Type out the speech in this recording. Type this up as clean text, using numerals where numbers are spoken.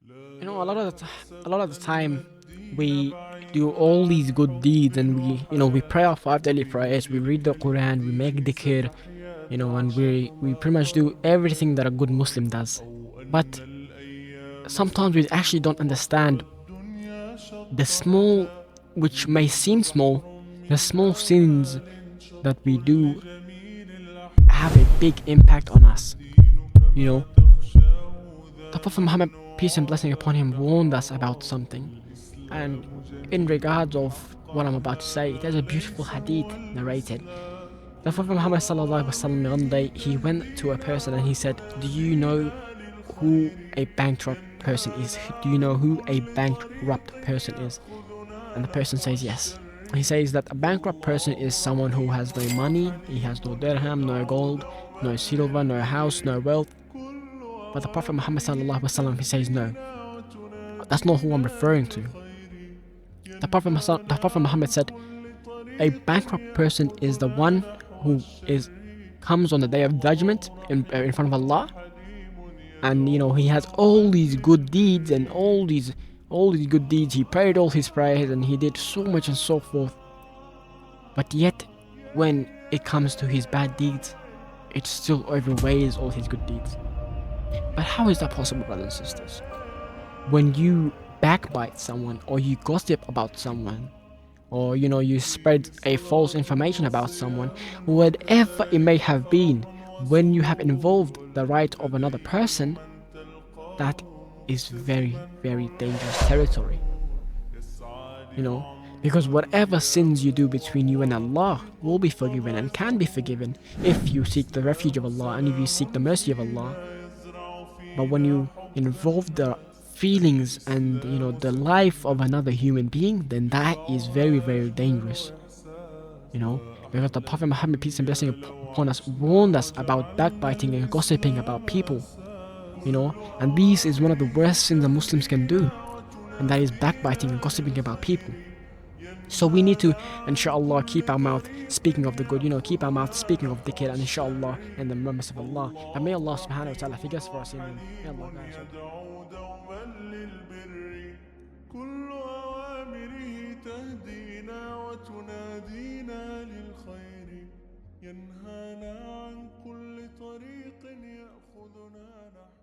You know, a lot of the time, we do all these good deeds, and we pray our 5 daily prayers, we read the Quran, we make dhikr, and we pretty much do everything that a good Muslim does. But sometimes we actually don't understand the small, which may seem small, the small sins that we do have a big impact on us. You know, the Prophet Muhammad, peace and blessing upon him, warned us about something. And in regards of what I'm about to say, there's a beautiful hadith narrated. The Prophet Muhammad sallallahu alaihi wasallam one day he went to a person and he said, "Do you know who a bankrupt person is? Do you know who a bankrupt person is?" And the person says yes. He says that a bankrupt person is someone who has no money, he has no dirham, no gold, no silver, no house, no wealth. But the Prophet Muhammad sallallahu alaihi wasallam he says no, that's not who I'm referring to. The Prophet Muhammad said a bankrupt person is the one who is comes on the day of judgment in front of Allah, and he has all these good deeds and all these good deeds. He prayed all his prayers and he did so much and so forth. But yet, when it comes to his bad deeds, it still overweighs all his good deeds. But how is that possible, brothers and sisters? When you backbite someone or you gossip about someone, or you spread a false information about someone, whatever it may have been, when you have involved the right of another person, that is very, very dangerous territory. you know because whatever sins you do between you and Allah will be forgiven and can be forgiven if you seek the refuge of Allah and if you seek the mercy of Allah. But when you involve the feelings and the life of another human being, then that is very, very dangerous. you know because the Prophet Muhammad, peace and blessing upon us, warned us about backbiting and gossiping about people. And this is one of the worst sins that Muslims can do, and that is backbiting and gossiping about people. So we need to, inshallah, keep our mouth speaking of the good, keep our mouth speaking of dhikr, and inshallah, in the remembrance of Allah. And may Allah subhanahu wa ta'ala forgive us for our sins. May Allah guide us. يدعو دوما للبر كل أوامره تهدينا وتنادينا للخير ينهانا عن كل طريق يأخذنا نحو